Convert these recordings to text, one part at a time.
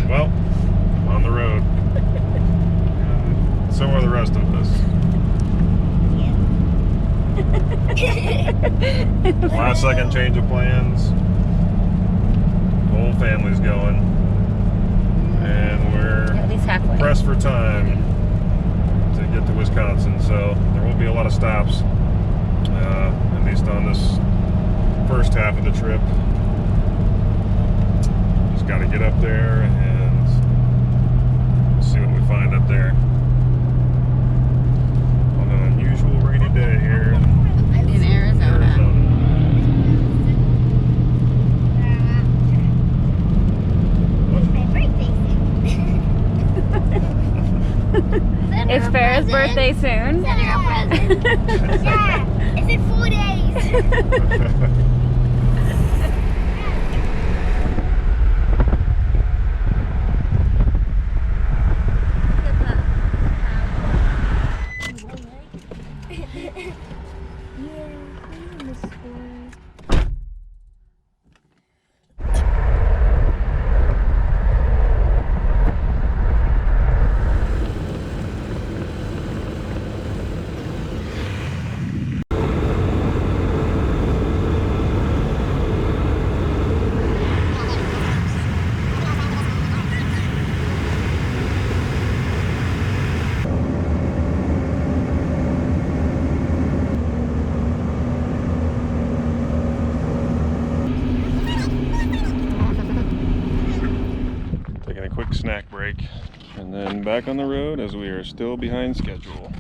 Well, on the road. So are the rest of us. Last second change of plans. Whole family's going. And we're at least halfway. Pressed for time to get to Wisconsin. So there won't be a lot of stops, at least on this first half of the trip. Just got to get up there and see what we find up there on an unusual rainy day here In Arizona. It's Farrah's birthday soon. Send her a present. Yeah, it's in 4 days. Taking a quick snack break and then back on the road as we are still behind schedule.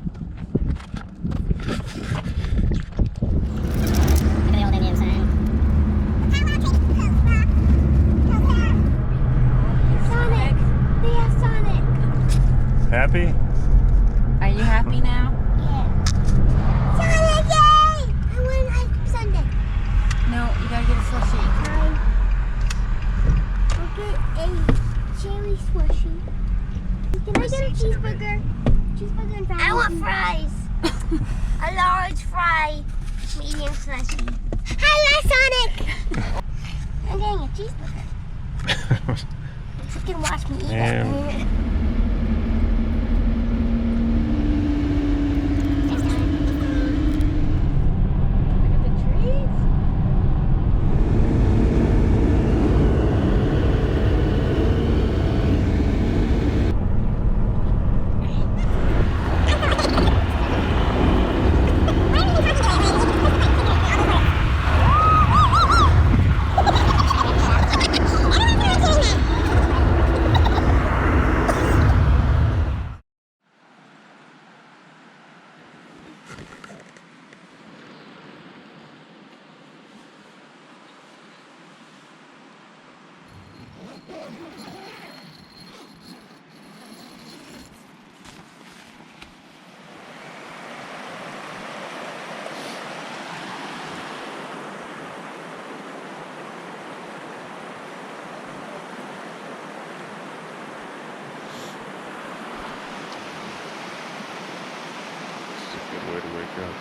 Sonic! They have Sonic! Happy? Are you happy now? Yeah. Sonic, yay! I want ice cream sundae. No, you gotta get a slushie. I'll get a cherry slushy. Can I get a cheeseburger? Cheeseburger and fries. I want fries. A large fry, medium slushy. Hi, Sonic! I'm getting a cheeseburger. You can watch me eat it. Look at the trees. Good way to wake up.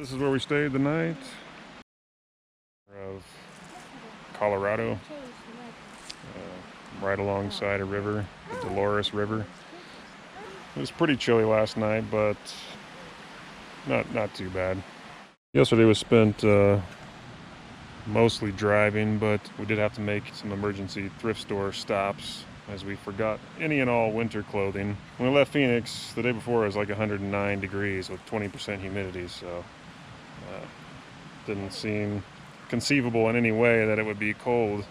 This is where we stayed the night of Colorado, right alongside a river, the Dolores River. It was pretty chilly last night, but not too bad. Yesterday was spent mostly driving, but we did have to make some emergency thrift store stops as we forgot any and all winter clothing. When we left Phoenix, the day before it was like 109 degrees with 20% humidity, so didn't seem conceivable in any way that it would be cold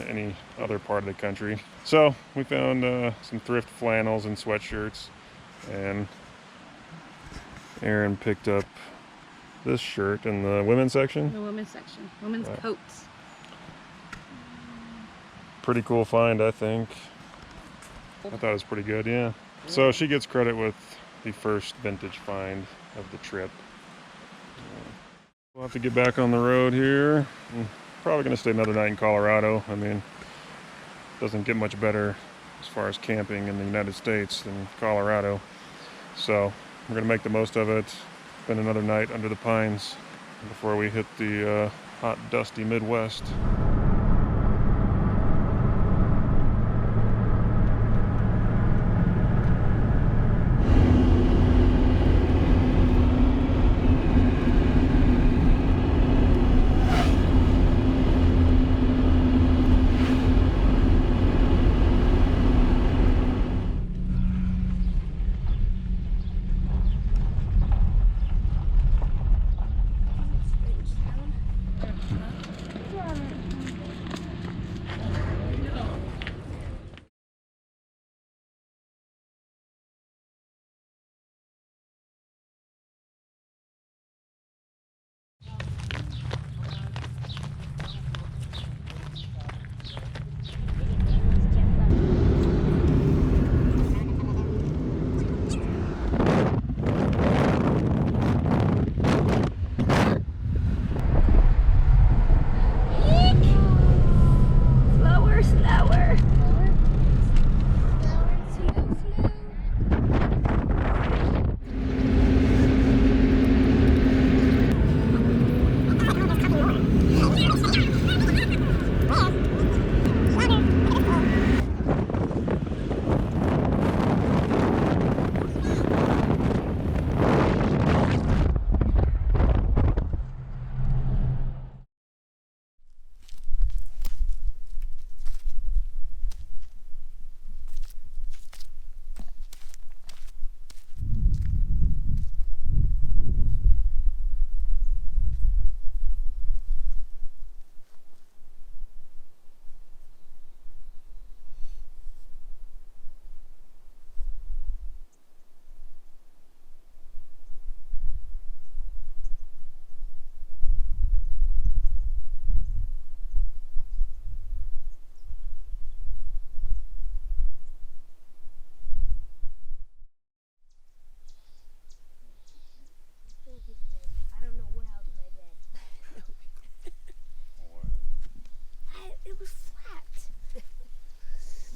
any other part of the country. So we found some thrift flannels and sweatshirts, and Aaron picked up this shirt in the women's section. The women's section. Women's coats. Pretty cool find, I think. I thought it was pretty good, yeah. So she gets credit with the first vintage find of the trip. We'll have to get back on the road here. I'm probably going to stay another night in Colorado. I mean, it doesn't get much better as far as camping in the United States than Colorado. So we're going to make the most of it. Spend another night under the pines before we hit the hot, dusty Midwest.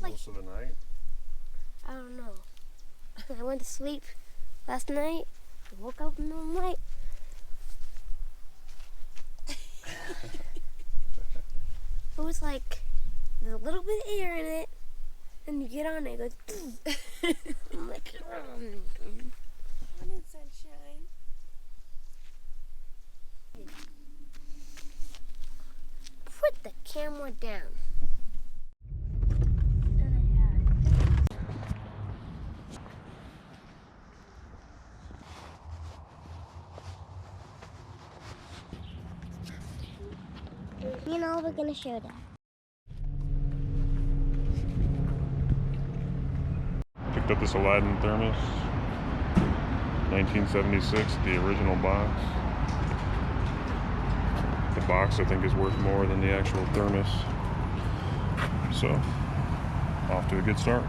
Most of the night? I don't know. I went to sleep last night. I woke up in the night. It was like there's a little bit of air in it, and you get on it, it goes. I'm like, morning sunshine. Put the camera down. You know, we're gonna show that. Picked up this Aladdin thermos, 1976, the original box. The box, I think, is worth more than the actual thermos. So, off to a good start.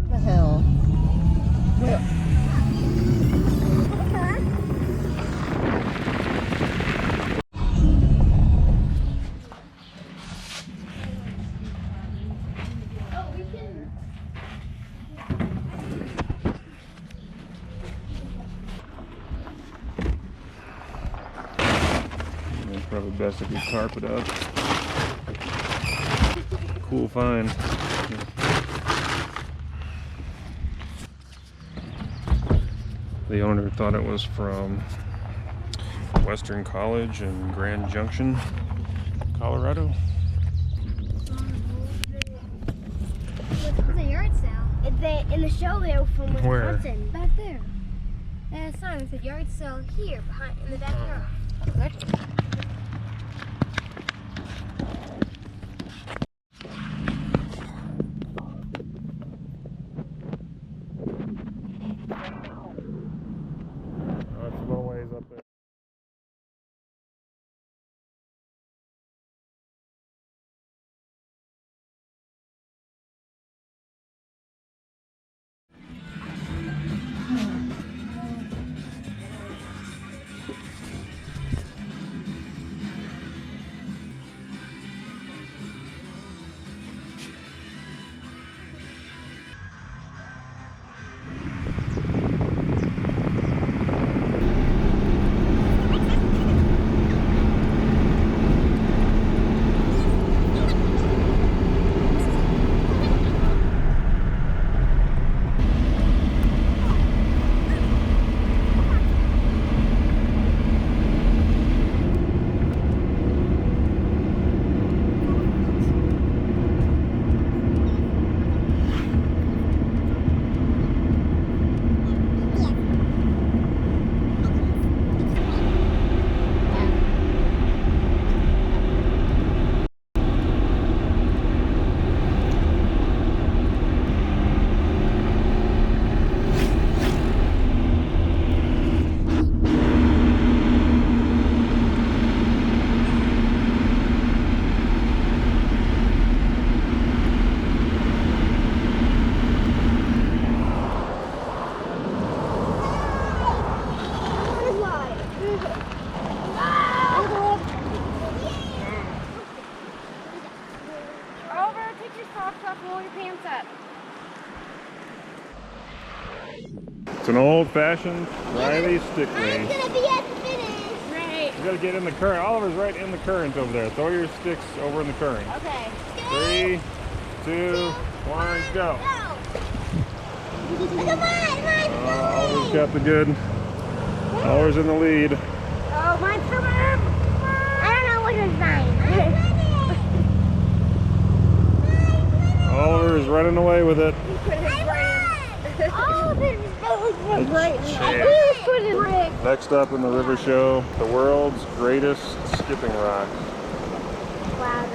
The hell? Probably best if you carpet up. Cool find. The owner thought it was from Western College in Grand Junction, Colorado. It's a yard sale. In the show there from Where? Wisconsin. Back there. And a sign that said yard sale here behind in the backyard. Oh, it's a little ways up there. It's an old-fashioned Riley stick I'm race. gonna be at the finish. Right. You gotta get in the current. Oliver's right in the current over there. Throw your sticks over in the current. Okay. 3, 2, 1, go. Oliver's got the good. Oliver's in the lead. Oh, mine's coming up. I don't know which one's mine. Oliver is running away with it. Oh, this is great. Next up in the river show, the world's greatest skipping rock. Wow,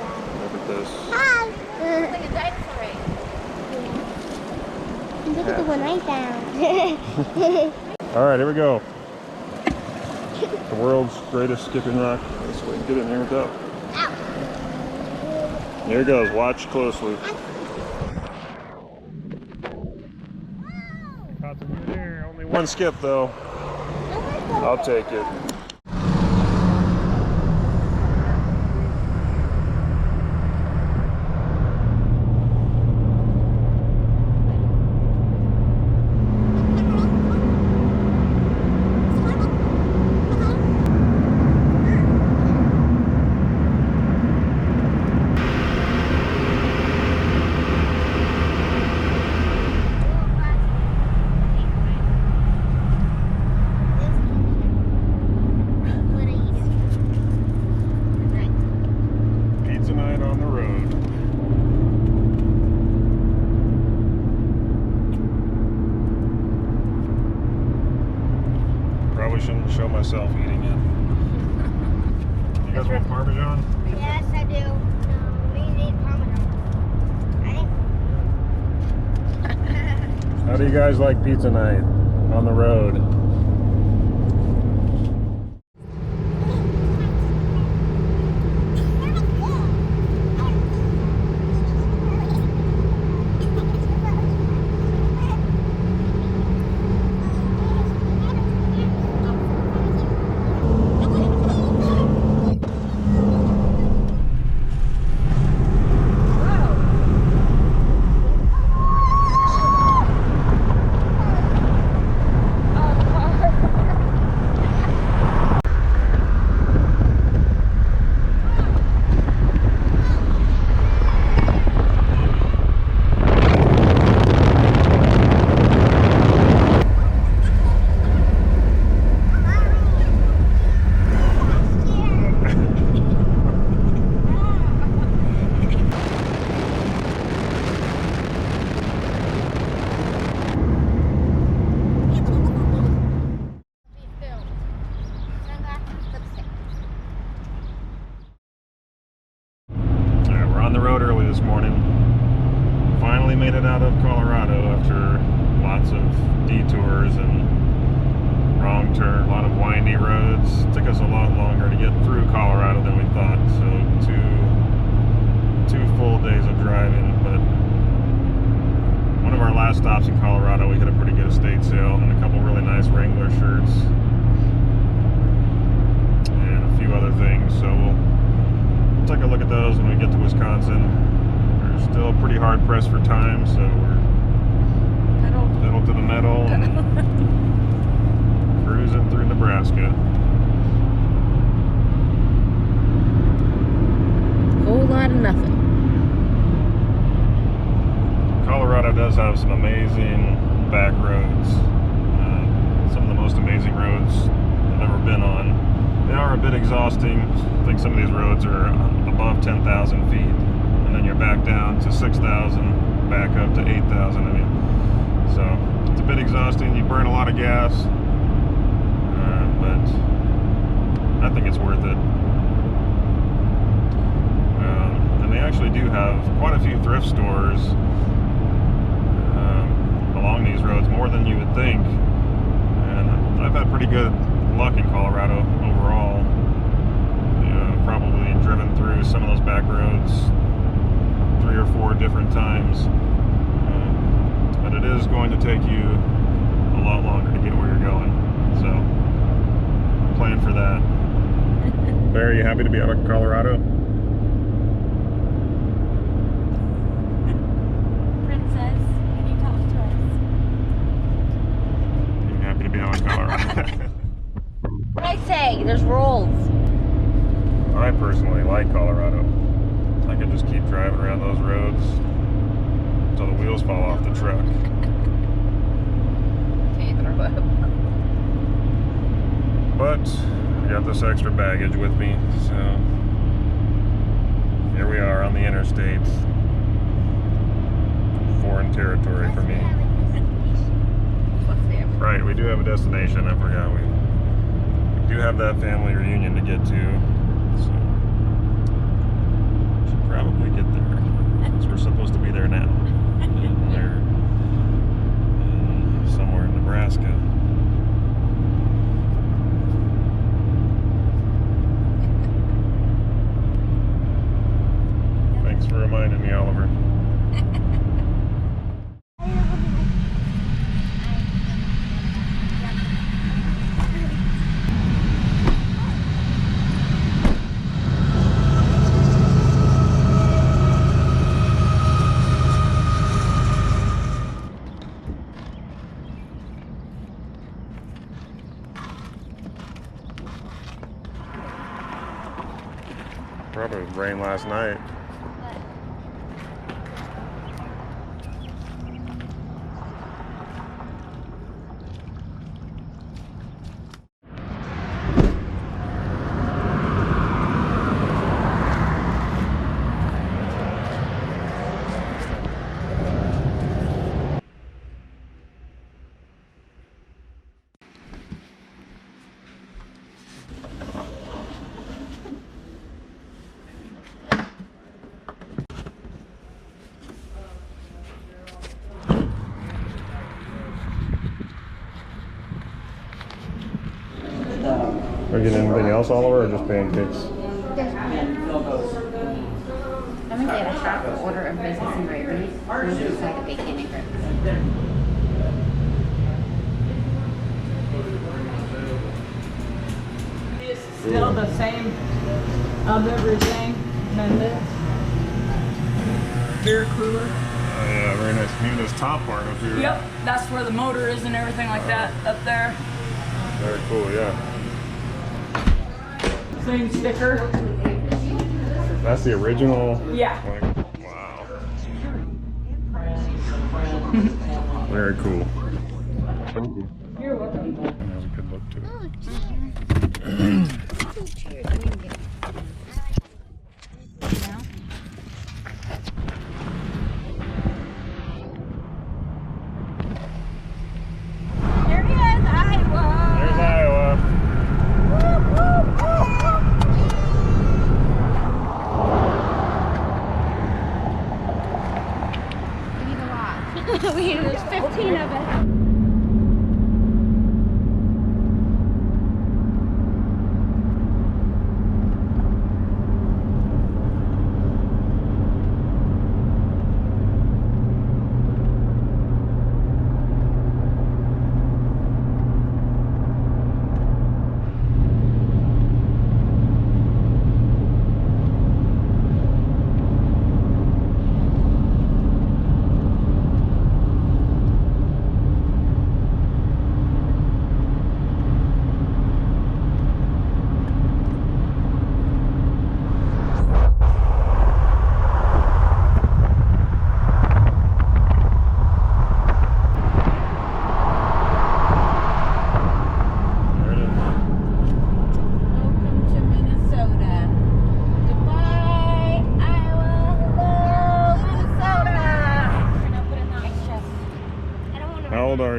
Look at this. it's like a dinosaur race. Look at the one I found. All right, here we go. The world's greatest skipping rock. This way, get in here without. Here it goes. Watch closely. Caught some good air. Only one skip though. I'll take it. Pizza night on the road. Probably shouldn't show myself eating it. You guys want Parmesan? Yes, I do. No, we need Parmesan. How do you guys like pizza night on the road? Oh, on the road early this morning. Finally made it out of Colorado after lots of detours and wrong turn, a lot of windy roads. It took us a lot longer to get through Colorado than we thought, so two full days of driving. But one of our last stops in Colorado, we hit a pretty good estate sale and a couple really nice Wrangler shirts and a few other things. So we'll take a look at those when we get to Wisconsin. We're still pretty hard pressed for time, so we're pedal to the metal and cruising through Nebraska. Whole lot of nothing. Colorado does have some amazing back roads. Some of the most amazing roads I've ever been on. They are a bit exhausting. I think some of these roads are above 10,000 feet, and then you're back down to 6,000, back up to 8,000. I mean, so it's a bit exhausting. You burn a lot of gas, but I think it's worth it. And they actually do have quite a few thrift stores along these roads, more than you would think. And I've had pretty good luck in Colorado overall. Probably driven through some of those back roads 3 or 4 different times. But it is going to take you a lot longer to get where you're going. So plan for that. Claire, are you happy to be out of Colorado? Princess, can you talk to us? I'm happy to be out of Colorado. What'd I say? There's rolls. I personally like Colorado. I could just keep driving around those roads until the wheels fall off the truck. But I got this extra baggage with me, so here we are on the interstate. Foreign territory for me. Right, we do have a destination. I forgot we do have that family reunion to get to, so should probably get there because we're supposed to be there now. They're somewhere in Nebraska. Thanks for reminding me, Oliver. Probably rained last night. Are you getting anything else, Oliver, or just pancakes? I think they had a half order of business and gravy. And they decided they can't eat breakfast. It's still the same of everything. And this beer cooler. Oh yeah, very nice. Even this top part up here. Yep, that's where the motor is and everything like that up there. Very cool, yeah. Same sticker. That's the original? Yeah. Wow. Very cool. Thank you. You're welcome. That has a good look to it. There he is, Iowa. There's Iowa.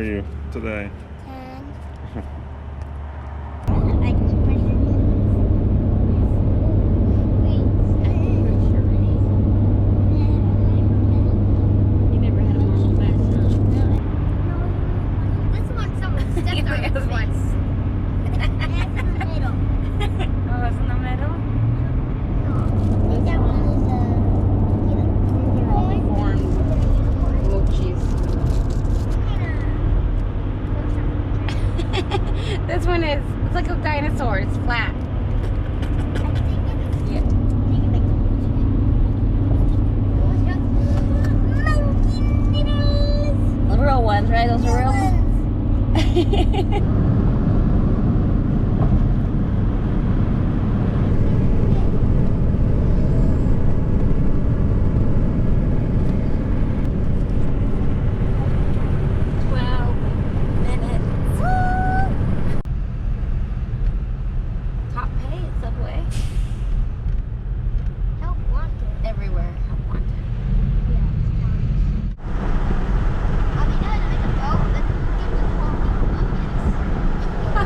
you today? 10. I keep my You never had a normal back, This one, someone stepped on it once. That's in the middle. Oh, it's in the middle? I think that one is Oh, jeez. This one is, it's like a dinosaur. It's flat. Yeah. The real ones, right? Those are real ones. Top pay at Subway. Help wanted. Everywhere. Help wanted. I'll be done with the boat. Let's give the whole thing a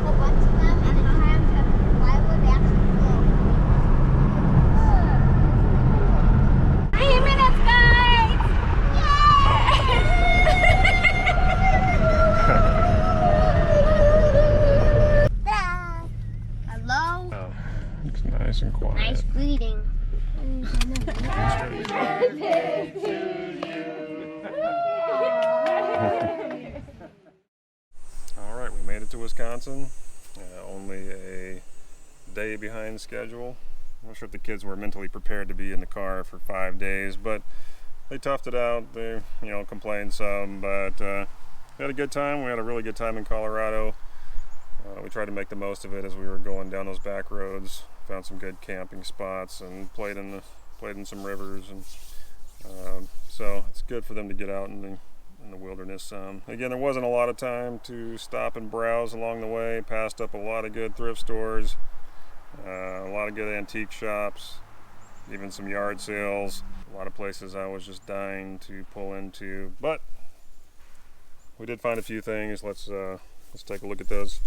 whole bunch of them and then tie them to plywood. They actually float. 3 minutes, guys! Ta-da! Hello. Oh, it's nice and quiet. Nice greeting. All right, we made it to Wisconsin. Only a day behind schedule. I'm not sure if the kids were mentally prepared to be in the car for 5 days, but they toughed it out. They, complained some, but we had a good time. We had a really good time in Colorado. We tried to make the most of it as we were going down those back roads. Found some good camping spots and played in some rivers, and so it's good for them to get out in the wilderness. Again, there wasn't a lot of time to stop and browse along the way. Passed up a lot of good thrift stores, a lot of good antique shops, even some yard sales. A lot of places I was just dying to pull into, but we did find a few things. Let's take a look at those.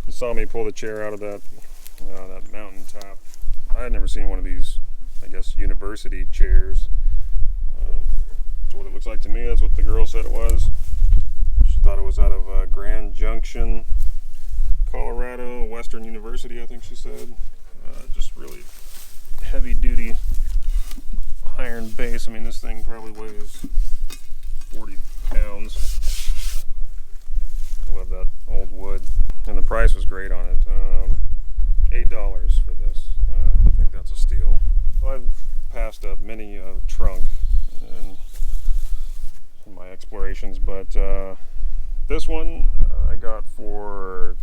You saw me pull the chair out of that mountaintop. I had never seen one of these, I guess, university chairs. That's what it looks like to me. That's what the girl said it was. She thought it was out of Grand Junction, Colorado, Western University, I think she said. Just really heavy duty iron base. I mean, this thing probably weighs 40 pounds. I love that old wood. And the price was great on it. $8 for this. I think that's a steal. Well, I've passed up many a trunk in my explorations, but this one I got for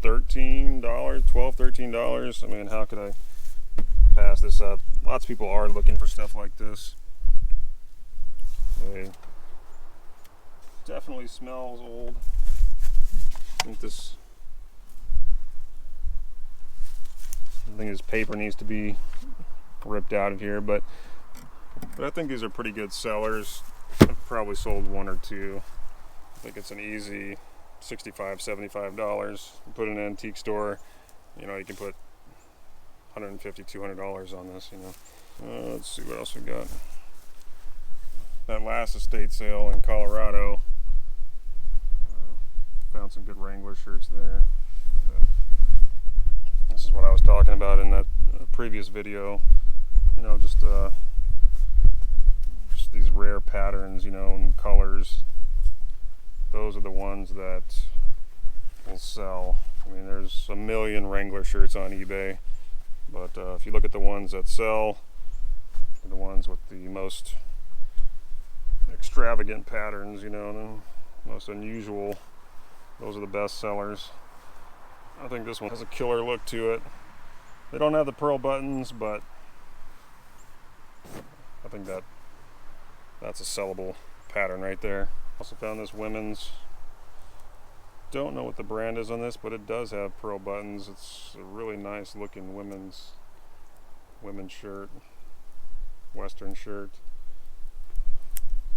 $13, $13. I mean, how could I pass this up? Lots of people are looking for stuff like this. It definitely smells old. I think this paper needs to be ripped out of here, but I think these are pretty good sellers. I've probably sold one or two. I think it's an easy $65, $75. You put in an antique store, you can put $150, $200 on this, Let's see what else we got. That last estate sale in Colorado, found some good Wrangler shirts there. This is what I was talking about in that previous video. Just these rare patterns, and colors. Those are the ones that will sell. I mean, there's a million Wrangler shirts on eBay, but if you look at the ones that sell, the ones with the most extravagant patterns, the most unusual, those are the best sellers. I think this one has a killer look to it. They don't have the pearl buttons, but I think that's a sellable pattern right there. Also found this women's, don't know what the brand is on this, but it does have pearl buttons. It's a really nice looking women's shirt, Western shirt.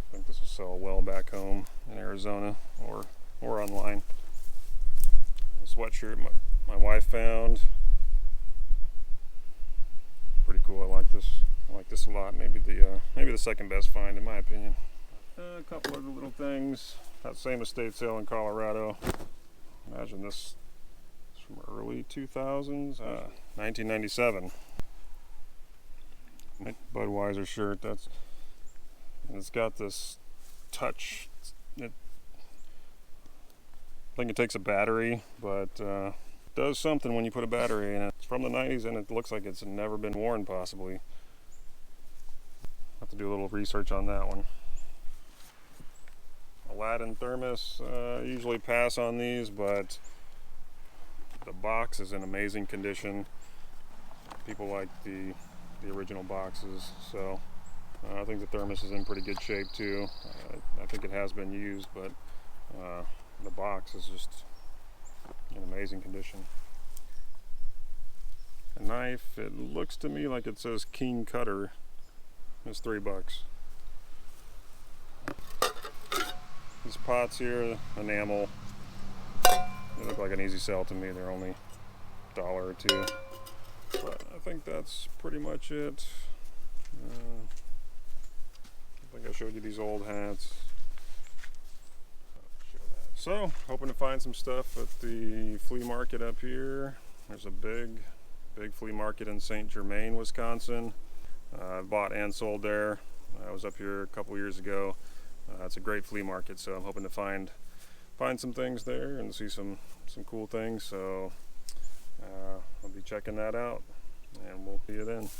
I think this will sell well back home in Arizona or online. A sweatshirt my wife found. Pretty cool. I like this. I like this a lot. Maybe the second best find in my opinion. A couple other little things. That same estate sale in Colorado. Imagine this is from early 2000s, 1997. Budweiser shirt. It's got this touch. I think it takes a battery, but it does something when you put a battery in it. It's from the 90s and it looks like it's never been worn possibly. Have to do a little research on that one. Aladdin thermos, usually pass on these, but the box is in amazing condition. People like the original boxes, so I think the thermos is in pretty good shape too. I think it has been used, but the box is just in amazing condition. A knife, it looks to me like it says King Cutter. It's $3. These pots here, enamel, they look like an easy sell to me. They're only $1 or $2. But I think that's pretty much it. I think I showed you these old hats. So, hoping to find some stuff at the flea market up here. There's a big flea market in St. Germain, Wisconsin. I've bought and sold there. I was up here a couple years ago. It's a great flea market, so I'm hoping to find some things there and see some cool things. So I'll be checking that out, and we'll see you then.